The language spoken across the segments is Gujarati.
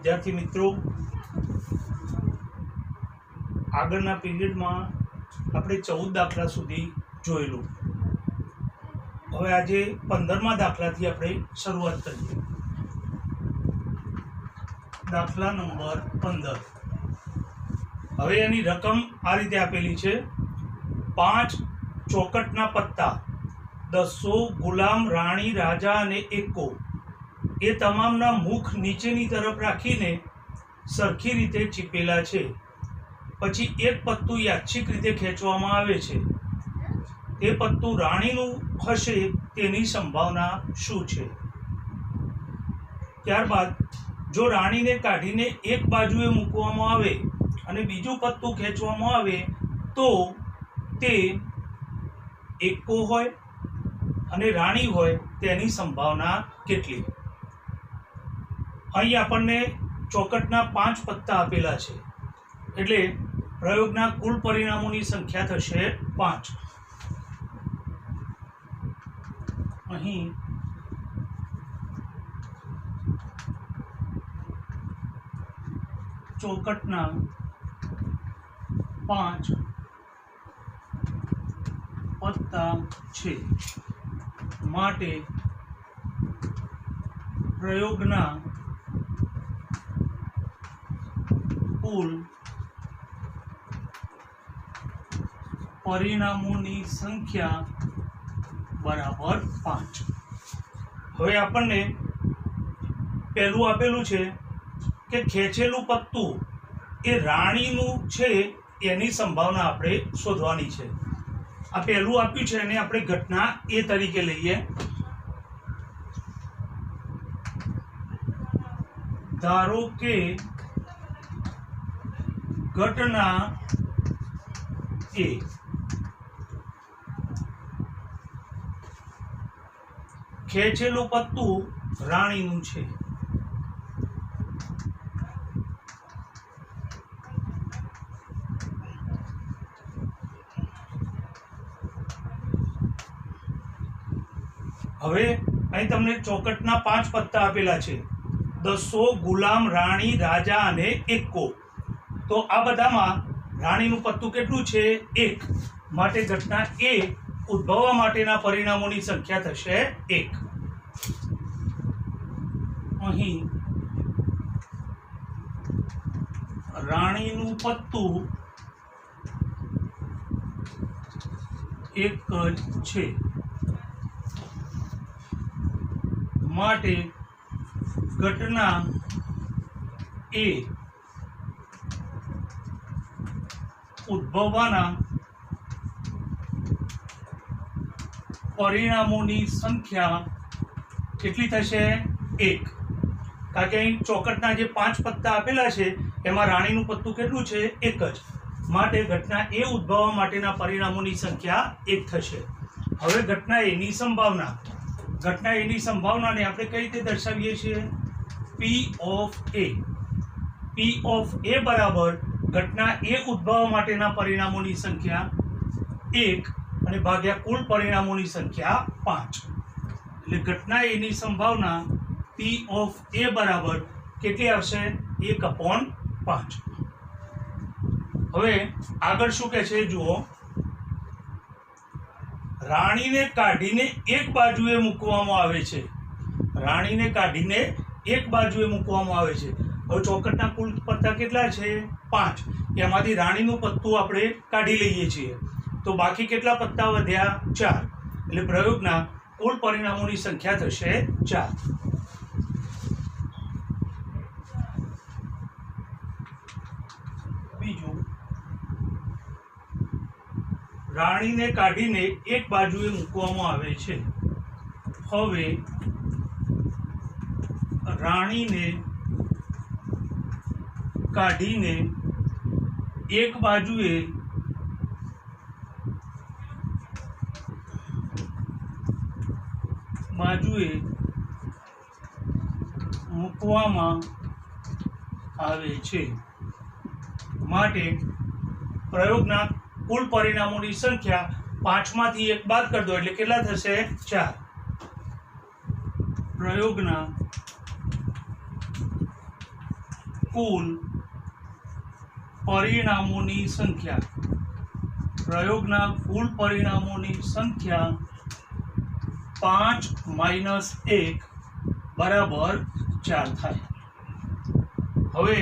विद्यार्थी मित्रों, આગળના પીરિયડમાં આપણે 14 દાખલા સુધી જોયેલું. હવે આજે 15મા દાખલાથી આપણે શરૂઆત કરીએ. દાખલા નંબર 15. હવે એની રકમ આ રીતે આપેલી છે: 5 ચોકટના પત્તા, 200 ગુલામ, રાણી, રાજા અને એકો એ તમામના મુખ નીચેની તરફ રાખીને સરખી રીતે ચીપેલા છે. પછી એક પત્તું યાદચ્છિક રીતે ખેંચવામાં આવે છે. તે પત્તું રાણીનું હશે તેની સંભાવના શું છે? ત્યારબાદ જો રાણીને કાઢીને એક બાજુએ મૂકવામાં આવે અને બીજું પત્તું ખેંચવામાં આવે તો તે એકો હોય અને રાણી હોય તેની સંભાવના કેટલી? અહીં આપણને ચોકટના 5 પત્તા આપેલા છે, એટલે પ્રયોગના કુલ પરિણામોની સંખ્યા થશે 5. અહીં ચોકટના 5 પત્તા છે, માટે પ્રયોગના કુલ પરિણામોની સંખ્યા બરાબર 5. હવે આપણને પહેલું આપેલું છે કે ખેંચેલું પત્તું એ રાણીનું છે એની સંભાવના આપણે શોધવાની છે. આ પહેલું આપ્યું છે એને આપણે ઘટના એ તરીકે લઈએ. ધારો કે ઘટના એ ખેંચેલું પત્તું રાણીનું છે. હવે અહીં તમને ચોકટના 5 પત્તા આપેલા છે: 200 ગુલામ, રાણી, રાજા અને એકો. તો આ બધામાં રાણીનું પત્તું કેટલું છે? 1. માટે ઘટના એ ઉદ્ભવવા માટેના પરિણામોની સંખ્યા થશે 1. અહીં રાણીનું પત્તું 1 જ છે, માટે ઘટના એ ઉદ્ભવવાના પરિણામોની સંખ્યા કેટલી થશે? 1. કારણ કે અહીં ચોકટના જે 5 પત્તા આપેલા છે એમાં રાણીનું પત્તું કેટલું છે? 1 જ. માટે ઘટના એ ઉદ્ભવવા માટેના પરિણામોની સંખ્યા 1 થશે. હવે ઘટના એની સંભાવના. ઘટના એની સંભાવનાને આપણે કઈ રીતે દર્શાવીએ છીએ? P of A. P of A બરાબર ઘટના એ ઉદ્ભવવા માટેના પરિણામોની સંખ્યા 1 અને ભાગ્યા કુલ પરિણામોની સંખ્યા 5. એટલે ઘટના એની સંભાવના P of A બરાબર કેટલી આવશે? 1/5. હવે આગળ શું કહે છે જુઓ. રાણીને કાઢીને એક બાજુએ મૂકવામાં આવે છે. રાણીને કાઢીને એક બાજુએ મૂકવામાં આવે છે. હવે ચોકટના કુલ પત્તા કેટલા છે? 5. એમાંથી રાણીનું પત્તું આપણે કાઢી લઈએ છીએ, તો બાકી કેટલા પત્તા વધ્યા? 4. એટલે પ્રયોગના કુલ પરિણામોની સંખ્યા થશે 4. બીજું, રાણીને કાઢીને એક બાજુએ મૂકવામાં આવે છે. હવે રાણીને કાઢીને એક બાજુએ મૂકવામાં આવે છે, માટે પ્રયોગના કુલ પરિણામોની સંખ્યા 5 માંથી 1 બાદ કરી દો એટલે કેટલા થશે? 4. પ્રયોગના કુલ પરિણામોની સંખ્યા, પ્રયોગના કુલ પરિણામોની સંખ્યા 5 - 1 બરાબર 4 થાય. હવે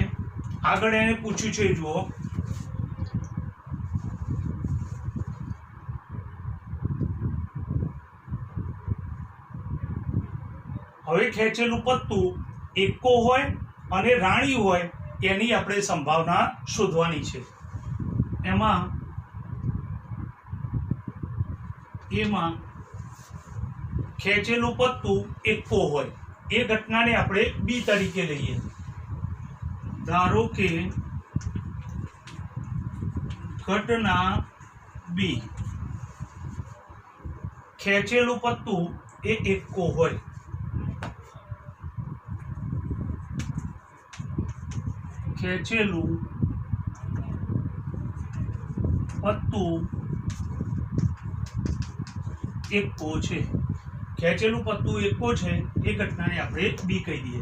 આગળ એને પૂછ્યું છે, જુઓ, હવે ખેંચેલું પત્તું એકો હોય અને રાણી હોય એની આપણે સંભાવના શોધવાની છે. એમાં ખેંચેલું પત્તું એકો હોય એ ઘટનાને આપણે બી તરીકે લઈએ. ધારો કે ઘટના બી, ખેંચેલું પત્તું એ એકો હોય. ખેંચેલું પત્તું એકો છે. ખેંચેલું પત્તું એકો છે એ ઘટનાને આપણે બી કહી દઈએ.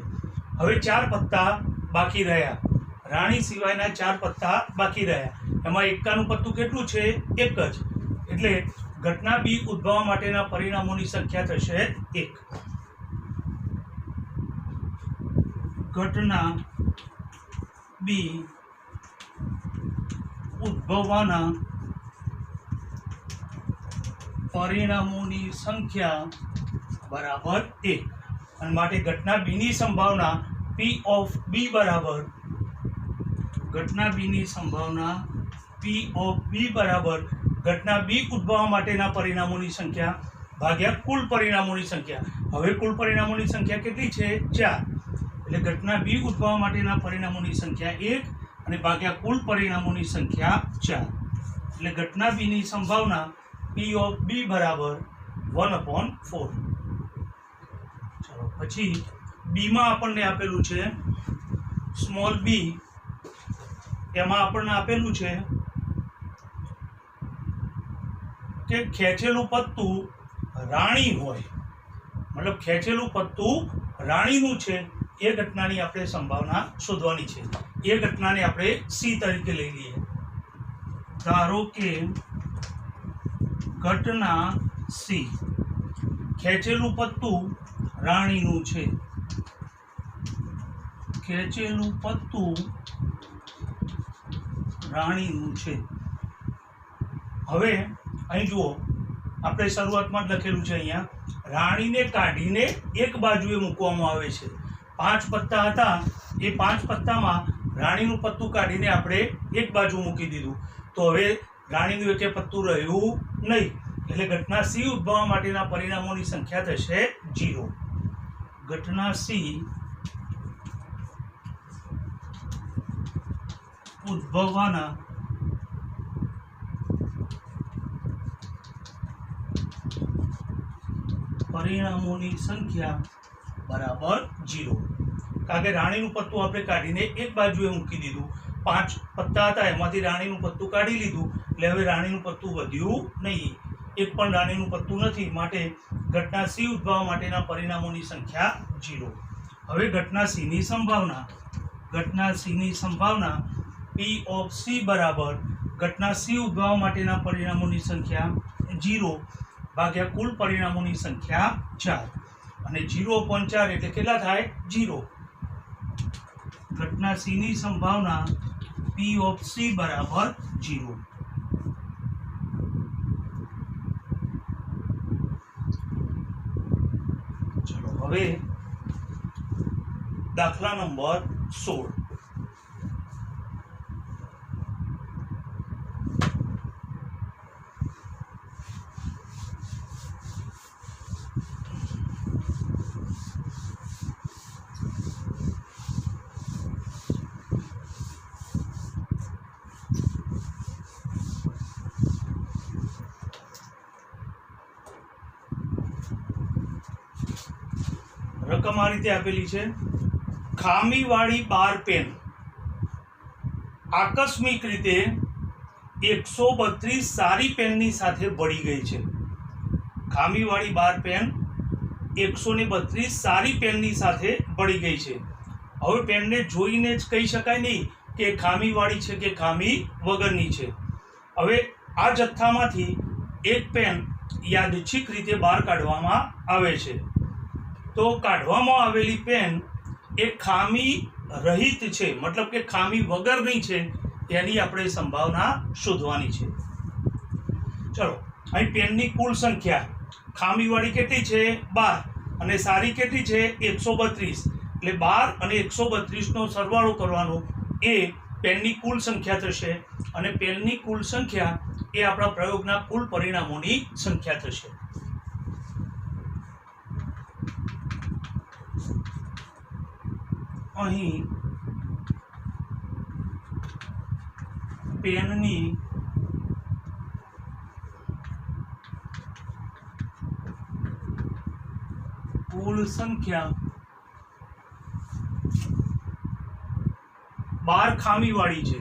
હવે 4 પત્તા બાકી રહ્યા, રાણી સિવાયના 4 પત્તા બાકી રહ્યા. એમાં એકાનું પત્તું કેટલું છે? 1 જ. એટલે ઘટના બી ઉદ્ભવવા માટેના પરિણામોની સંખ્યા થશે 1. ઘટના બી ઉદ્ભવવાના પરિણામોની સંખ્યા બરાબર 1. અને માટે ઘટના બી ની સંભાવના P of B બરાબર, ઘટના બી ની સંભાવના P of B બરાબર ઘટના બી ઉદ્ભવવા માટેના પરિણામોની સંખ્યા ભાગ્યા કુલ પરિણામોની સંખ્યા. હવે કુલ પરિણામોની સંખ્યા કેટલી છે? 4. એટલે ઘટના બી ઉદ્ભવવા માટેના પરિણામોની સંખ્યા 1 અને ભાગ્યા કુલ પરિણામોની સંખ્યા 4. એટલે ઘટના બી ની સંભાવના P of B બરાબર 1/4. ચાલો, પછી બીમાં આપણને આપેલું છે સ્મોલ બી. એમાં આપણને આપેલું છે કે ખેંચેલું પત્તું રાણી હોય, મતલબ ખેંચેલું પત્તું રાણીનું છે એ ઘટનાની આપણે સંભાવના શોધવાની છે. એ ઘટનાને આપણે સી તરીકે લઈ લઈએ. ધારો કે ઘટના સી, ખેંચેલું પત્તું રાણીનું છે. ખેંચેલું પત્તું રાણીનું છે. હવે અહીં જુઓ, આપણે શરૂઆતમાં જ લખેલું છે, અહીંયા રાણીને કાઢીને એક બાજુએ મૂકવામાં આવે છે. 5 પત્તા હતા, એ 5 પત્તામાં રાણીનું પત્તું કાઢીને આપણે એક બાજુ મૂકી દીધું. તો હવે રાણીનું એકે પત્તું રહ્યું નહીં. એટલે ઘટના સી ઉદ્ભવવા માટેના પરિણામોની સંખ્યા થશે 0. ઘટના સી ઉદ્ભવવાના પરિણામોની સંખ્યા બરાબર 0. કારણ કે રાણીનું પત્તું આપણે કાઢીને એક બાજુએ મૂકી દીધું. 5 પત્તા હતા, એમાંથી રાણીનું પત્તું કાઢી લીધું. એટલે હવે રાણીનું પત્તું વધ્યું નહીં, એક પણ રાણીનું પત્તું નથી. માટે ઘટના સી ઉદ્ભવવા માટેના પરિણામોની સંખ્યા 0. હવે ઘટના સી ની સંભાવના, ઘટના સી ની સંભાવના P of C બરાબર ઘટના સી ઉદ્ભવવા માટેના પરિણામોની સંખ્યા 0 ભાગ્યા કુલ પરિણામોની સંખ્યા 4. અને 0/4 એટલે કેટલા થાય? 0. ઘટના સી ની સંભાવના P of C બરાબર 0. ચલો, હવે દાખલા નંબર 16. રકમ આ રીતે આપેલી છે. ખામીવાળી 12 પેન આકસ્મિક રીતે 132 સારી પેનની સાથે બળી ગઈ છે. ખામીવાળી 12 પેન 132 સારી પેનની સાથે બળી ગઈ છે. હવે પેનને જોઈને જ કહી શકાય નહીં કે ખામીવાળી છે કે ખામી વગરની છે. હવે આ જથ્થામાંથી એક પેન યાદચ્છિક રીતે બહાર કાઢવામાં આવે છે. તો કાઢવામાં આવેલી પેન એ ખામી રહિત છે, મતલબ કે ખામી વગરની છે, એની આપણે સંભાવના શોધવાની છે. ચલો, અહીં પેનની કુલ સંખ્યા ખામીવાળી કેટલી છે? 12, અને સારી કેટલી છે? 132. એટલે 12 અને 132નો સરવાળો કરવાનો એ પેનની કુલ સંખ્યા થશે, અને પેનની કુલ સંખ્યા એ આપણા પ્રયોગના કુલ પરિણામોની સંખ્યા થશે. અહીં પેનની કુલ સંખ્યા 12 ખામીવાળી છે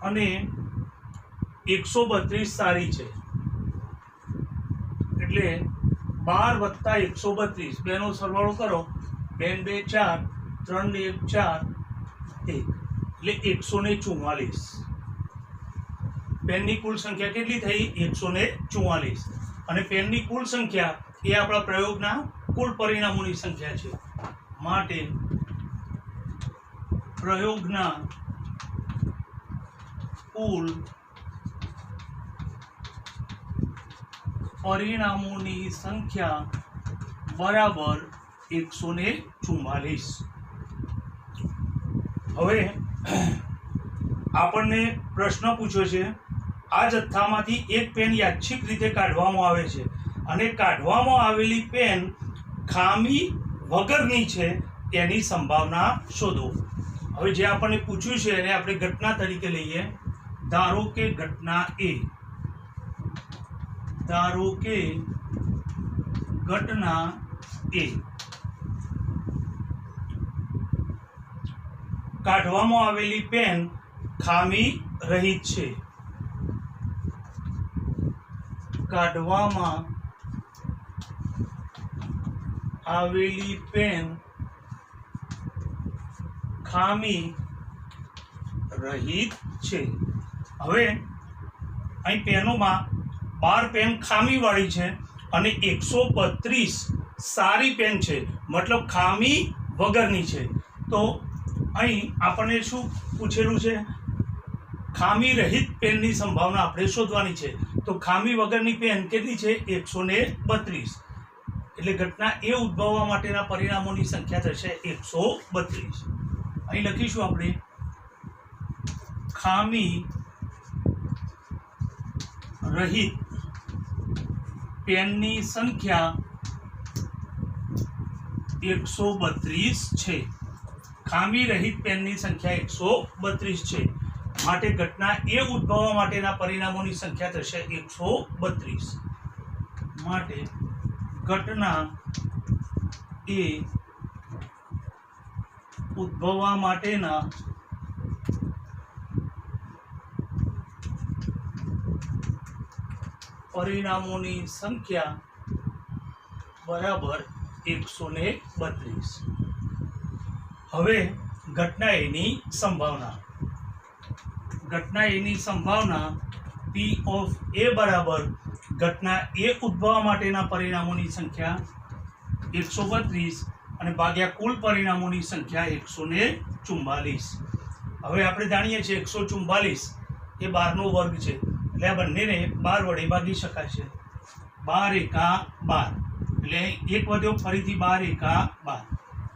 અને 132 સારી છે. એટલે 12 + 132 બેનો સરવાળો કરો. 2 2 4, 3 1 4, 1 એટલે 144. પેનની કુલ સંખ્યા કેટલી થઈ? 144. અને પેનની કુલ સંખ્યા એ આપણા પ્રયોગના કુલ પરિણામોની સંખ્યા છે. માટે પ્રયોગના કુલ પરિણામોની સંખ્યા બરાબર 144. હવે આપણને પ્રશ્ન પૂછ્યો છે, આ જથ્થામાંથી એક પેન યાદચ્છિક રીતે કાઢવામાં આવે છે અને કાઢવામાં આવેલી પેન ખામી વગરની છે, એની સંભાવના શોધો. હવે જે આપણને પૂછ્યું છે એને આપણે ઘટના તરીકે લઈએ. ધારો કે ઘટના A, ધારો કે ઘટના A કાઢવામાં આવેલી પેન ખામી રહિત છે. કાઢવામાં આવેલી પેન ખામી રહિત છે. હવે અહીં પેનોમાં 12 પેન ખામીવાળી છે અને 132 સારી પેન છે, મતલબ ખામી વગરની છે. તો અહીં આપણને શું પૂછેલું છે? ખામી રહિત પેનની સંભાવના આપણે શોધવાની છે. તો ખામી વગરની પેન કેટલી છે? 132. એટલે ઘટના એ ઉદ્ભવવા માટેના પરિણામોની સંખ્યા થશે 132. અહીં લખીશું આપણે ખામી રહિત પેનની સંખ્યા 132 છે. ખામી રહિત પેનની સંખ્યા 132 છે. માટે ઘટના એ ઉદ્ભવવા માટેના પરિણામોની સંખ્યા થશે 132. માટે ઘટના એ ઉદ્ભવવા માટેના પરિણામોની સંખ્યા બરાબર 132. હવે ઘટના એની સંભાવના. ઘટના એની સંભાવના P ઓફ A બરાબર ઘટના એ ઉદ્ભવવા માટેના પરિણામોની સંખ્યા 132 અને ભાગ્યા કુલ પરિણામોની સંખ્યા 144. હવે આપણે જાણીએ છીએ 144 એ 12નો વર્ગ છે, એટલે આ બંનેને 12 વડે ભાગી શકાશે. 12 એકા 12, એટલે એક વધ્યો, ફરીથી 12 એકા 12,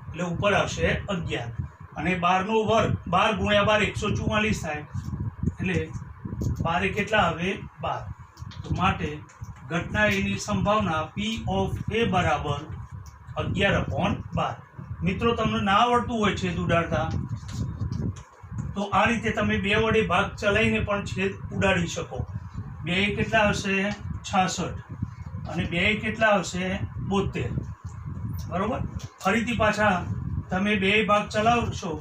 એટલે ઉપર આવશે 11. અને 12નો વર્ગ 12 ગુણ્યા 12 144 થાય, એટલે 12 કેટલા આવે? 12. તો માટે ઘટના એની સંભાવના P ઓફ A બરાબર 11/12. મિત્રો, તમને ના આવડતું હોય છેદ ઉડાડતા તો આ રીતે તમે 2 વડે ભાગ ચલાવીને પણ છેદ ઉડાડી શકો. 2 કેટલા આવશે? 66. અને 2 કેટલા આવશે? 72. બરોબર. ફરીથી પાછા તમે 2 ભાગ ચલાવશો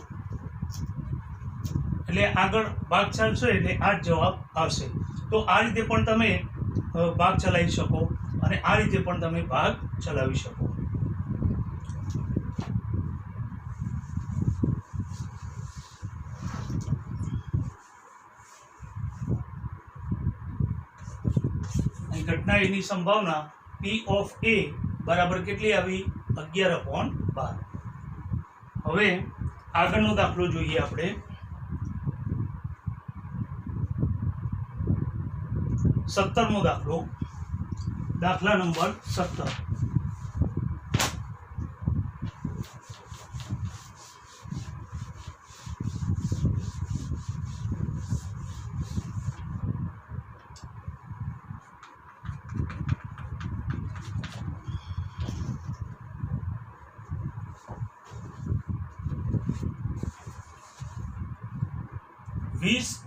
એટલે આગળ ભાગ ચાલશો એટલે આ જ જવાબ આવશે. તો આ રીતે પણ તમે ભાગ ચલાવી શકો અને આ રીતે પણ તમે ભાગ ચલાવી શકો. ઘટના એની સંભાવના P ઓફ A બરાબર કેટલી આવી? 11/12. હવે આગળનો દાખલો જોઈએ આપણે. 17મો દાખલો, દાખલા નંબર 17.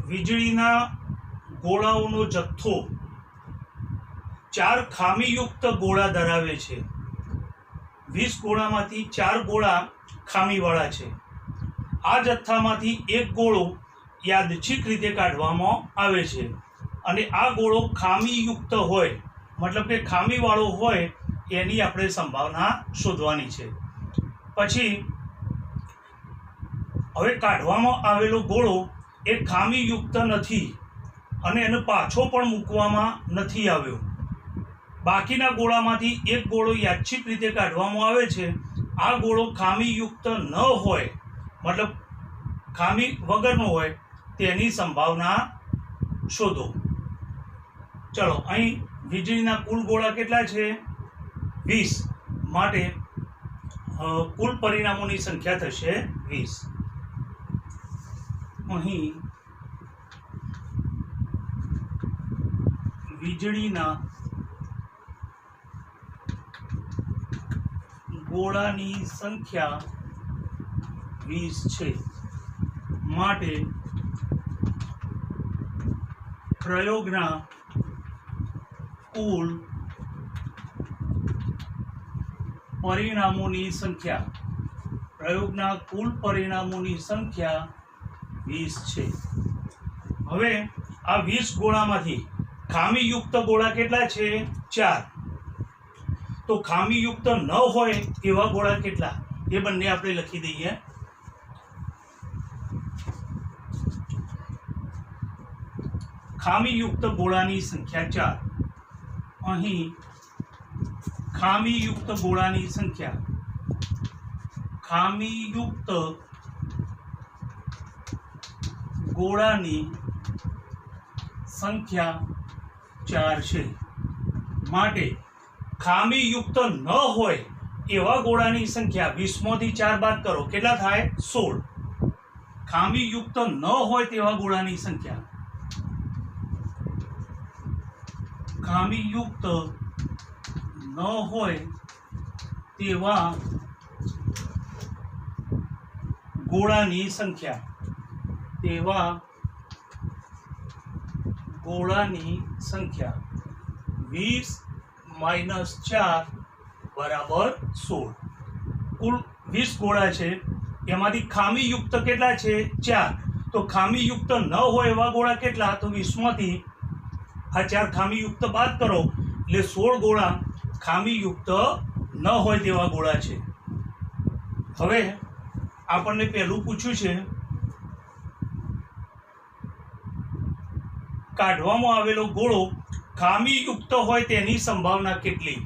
વીજળીના ગોળાઓનો જથ્થો 4 ખામીયુક્ત ગોળા ધરાવે છે. 20 ગોળામાંથી 4 ગોળા ખામીવાળા છે. આ જથ્થામાંથી એક ગોળો યાદચ્છિક રીતે કાઢવામાં આવે છે અને આ ગોળો ખામીયુક્ત હોય, મતલબ કે ખામીવાળો હોય, એની આપણે સંભાવના શોધવાની છે. પછી હવે કાઢવામાં આવેલો ગોળો એ ખામીયુક્ત નથી અને એને પાછો પણ મૂકવામાં નથી આવ્યો. બાકીના ગોળામાંથી એક ગોળો યાદચ્છિક રીતે કાઢવામાં આવે છે. આ ગોળો ખામીયુક્ત ન હોય, મતલબ ખામી વગરનો હોય, તેની સંભાવના શોધો. ચલો, અહીં વીજળીના કુલ ગોળા કેટલા છે? 20. માટે કુલ પરિણામોની સંખ્યા થશે 20. અહીં વીજળીના ગોળાની સંખ્યા 20 છે. માટે પ્રયોગના કુલ પરિણામોની સંખ્યા 20 છે. હવે આ 20 ગોળામાંથી ખામીયુક્ત ગોળા કેટલા છે? 4. તો ખામીયુક્ત ન હોય એવા ગોળા કેટલા? એ બંને આપણે લખી દઈએ. ખામીયુક્ત ગોળાની સંખ્યા 4. અહીં ખામીયુક્ત ગોળાની સંખ્યા 4 છે. માટે ખામીયુક્ત ન હોય એવા ગોળાની સંખ્યા 20માંથી 4 બાદ કરો, કેટલા થાય? 16. ખામીયુક્ત ન હોય તેવા ગોળાની સંખ્યા, ખામીયુક્ત ન હોય તેવા ગોળાની સંખ્યા 20 - 4 બરાબર 16. કુલ 20 ગોળા છે, એમાંથી ખામીયુક્ત કેટલા છે? 4. તો ખામીયુક્ત ન હોય એવા ગોળા કેટલા? તો 20માંથી આ 4 ખામીયુક્ત બાદ કરો એટલે 16 ગોળા ખામીયુક્ત ન હોય તેવા ગોળા છે. હવે આપણને પહેલું પૂછ્યું છે, કાઢવામાં આવેલો ગોળો ખામીયુક્ત હોય તેની સંભાવના કેટલી?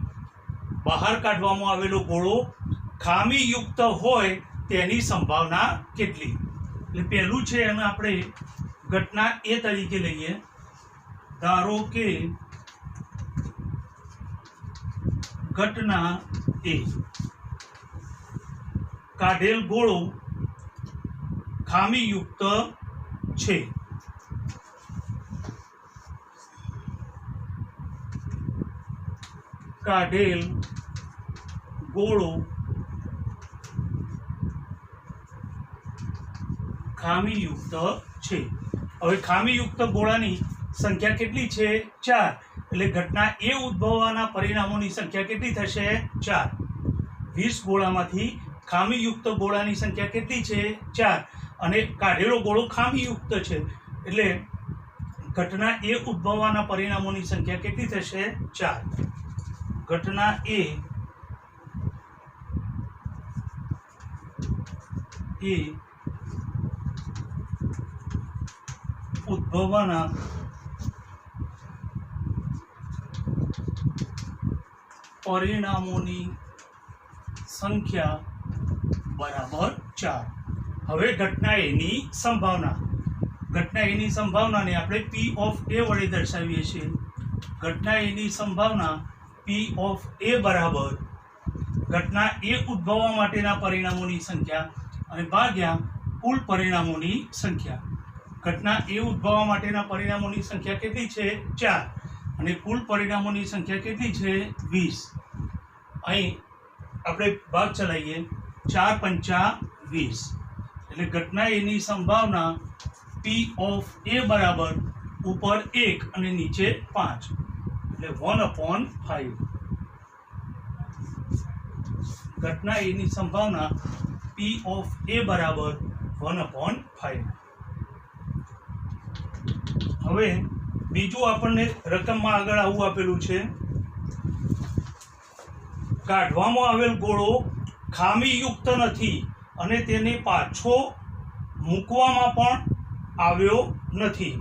બહાર કાઢવામાં આવેલો ગોળો ખામીયુક્ત હોય તેની સંભાવના કેટલી? એટલે પહેલું છે એને આપણે ઘટના A તરીકે લઈએ. ધારો કે ઘટના A, કાઢેલ ગોળો ખામીયુક્ત છે. કાઢેલ ગોળો ખામીયુક્ત છે. હવે ખામીયુક્ત ગોળાની સંખ્યા કેટલી છે? 4. એટલે ઘટના એ ઉદ્ભવવાના પરિણામોની સંખ્યા કેટલી થશે? 4. 20 ગોળામાંથી ખામીયુક્ત ગોળાની સંખ્યા કેટલી છે? 4. અને કાઢેલો ગોળો ખામીયુક્ત છે, એટલે ઘટના એ ઉદ્ભવવાના પરિણામોની સંખ્યા કેટલી થશે? 4. ઘટના એ ઉદ્ભવવાના પરિણામોની સંખ્યા બરાબર 4. હવે ઘટના એની સંભાવનાને આપણે P ઓફ A વડે દર્શાવીએ છીએ. ઘટના એની સંભાવના P ઓફ A બરાબર ઘટના એ ઉદ્ભવવા માટેના પરિણામોની સંખ્યા અને ભાગ્યા કુલ પરિણામોની સંખ્યા. ઘટના એ ઉદ્ભવવા માટેના પરિણામોની સંખ્યા કેટલી છે? 4. અને કુલ પરિણામોની સંખ્યા કેટલી છે? 20. અહીં આપણે ભાગ ચલાવીએ. 4 પંચા 20. એટલે ઘટના એની સંભાવના P ઓફ A બરાબર ઉપર 1 અને નીચે 5 એટલે 1/5. ઘટના એની સંભાવના P ઓફ A બરાબર 1/5. હવે બીજું આપણને રકમમાં આગળ આવું આપેલું છે. કાઢવામાં આવેલ ગોળો ખામીયુક્ત નથી અને તેને પાછો મૂકવામાં પણ આવ્યો નથી.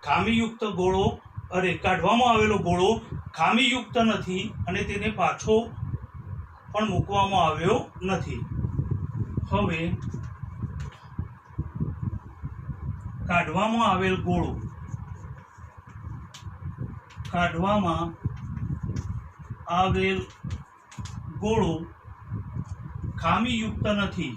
કાઢવામાં આવેલો ગોળો ખામીયુક્ત નથી અને તેને પાછો પણ મૂકવામાં આવ્યો નથી. હવે કાઢવામાં આવેલ ગોળો ખામીયુક્ત નથી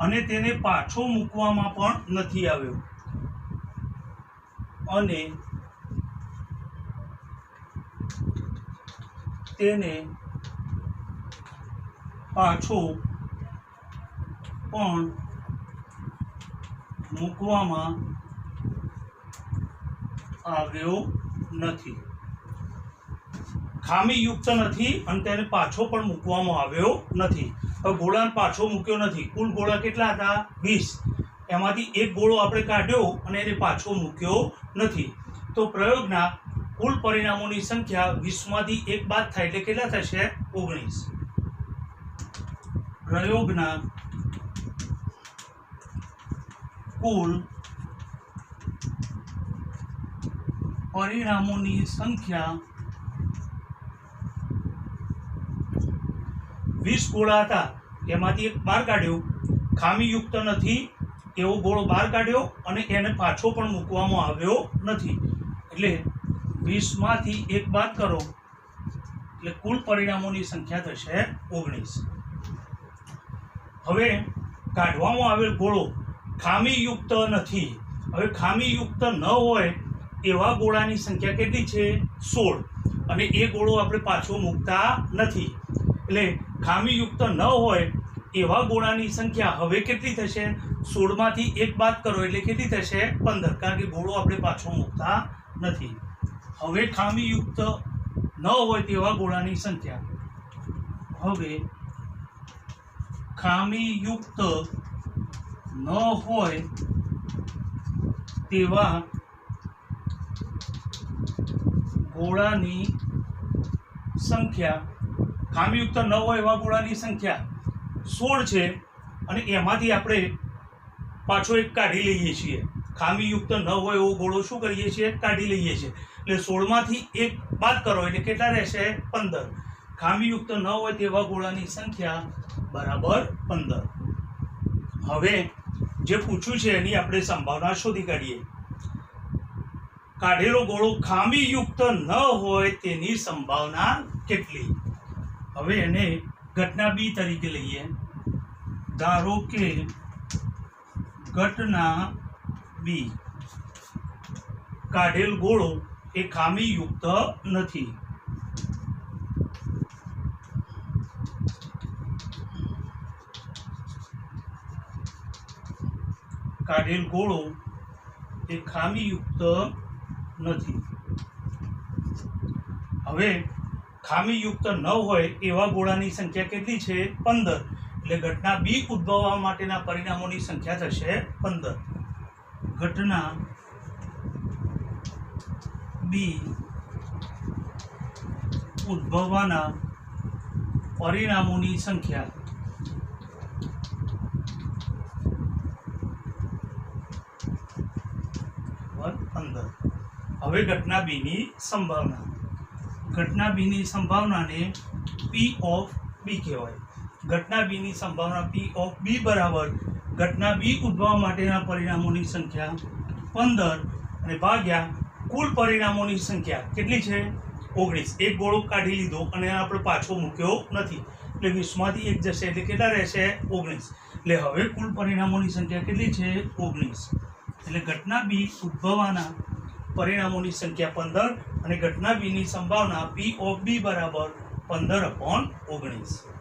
અને તેને પાછો મૂકવામાં પણ નથી આવ્યો અને તેને પાછો પણ મૂકવામાં આવ્યો નથી. ખામીયુક્ત નથી અને તેને પાછો પણ મૂકવામાં આવ્યો નથી. હવે ગોળાને પાછો મૂક્યો નથી. કુલ ગોળા કેટલા હતા? 20. એમાંથી એક ગોળો આપણે કાઢ્યો અને એને પાછો મૂક્યો નથી. તો પ્રયોગના કુલ પરિણામોની સંખ્યા 20માંથી 1 બાદ થાય એટલે કેટલા થશે? 19. પ્રયોગના કુલ પરિણામોની સંખ્યા 20 ગોળા હતા, એમાંથી એક બહાર કાઢ્યો, ખામીયુક્ત નથી એવો ગોળો બહાર કાઢ્યો અને એને પાછો પણ મૂકવામાં આવ્યો નથી. એટલે 20માંથી 1 બાદ કરો એટલે કુલ પરિણામોની સંખ્યા થશે 19. હવે કાઢવામાં આવેલ ગોળો ખામીયુક્ત નથી. હવે ખામીયુક્ત ન હોય એવા ગોળાની સંખ્યા કેટલી છે? 16. અને એ ગોળો આપણે પાછો મૂકતા નથી. એટલે ખામીયુક્ત ન હોય એવા ગોળાની સંખ્યા હવે કેટલી થશે? 16માંથી 1 બાદ કરો એટલે કેટલી થશે? 15. કારણ કે ગોળો આપણે પાછો મૂકતા નથી. હવે ખામીયુક્ત ન હોય તેવા ગોળાની સંખ્યા. હવે ખામીયુક્ત ન હોય તેવા ગોળાની સંખ્યા. ખામીયુક્ત ન હોય એવા ગોળાની સંખ્યા 16 છે અને એમાંથી આપણે પાછો એક કાઢી લઈએ છીએ. ખામીયુક્ત ન હોય એવો ગોળો શું કરીએ છીએ? કાઢી લઈએ છીએ. એટલે 16માંથી 1 બાદ કરો એટલે કેટલા રહેશે? 15. ખામીયુક્ત ન હોય તેવા ગોળાની સંખ્યા બરાબર 15. હવે જે પૂછ્યું છે એની આપણે સંભાવના શોધી કાઢીએ. કાઢેલો ગોળો ખામીયુક્ત ન હોય તેની સંભાવના કેટલી? હવે એને ઘટના બી તરીકે લઈએ. ધારો કે ઘટના બી, કાઢેલ ગોળો એ ખામીયુક્ત નથી. કાઢેલ ગોળો એ ખામીયુક્ત નથી. હવે ખામીયુક્ત ન હોય એવા ગોળાની સંખ્યા કેટલી છે? 15. એટલે ઘટના બી ઉદ્ભવવા માટેના પરિણામોની સંખ્યા થશે 15. ઘટના બી ઉદ્ભવવાના પરિણામોની સંખ્યા બરાબર 15. હવે ઘટના બીની સંભાવના. ઘટના બીની સંભાવનાને P ઓફ B કહેવાય. ઘટના બીની સંભાવના P ઓફ B બરાબર ઘટના બી ઉદ્ભવવા માટેના પરિણામોની સંખ્યા 15 અને ભાગ્યા કુલ પરિણામોની સંખ્યા કેટલી છે 19. એક ગોળો કાઢી લીધો અને આપણે પાછો મૂક્યો નથી એટલે 20માંથી 1 જશે એટલે કેટલા રહેશે 19. એટલે હવે કુલ પરિણામોની સંખ્યા કેટલી છે 19. એટલે ઘટના બી ઉદ્ભવવાના પરિણામોની સંખ્યા 15 અને ઘટના બીની સંભાવના P ઓફ B બરાબર 15/19.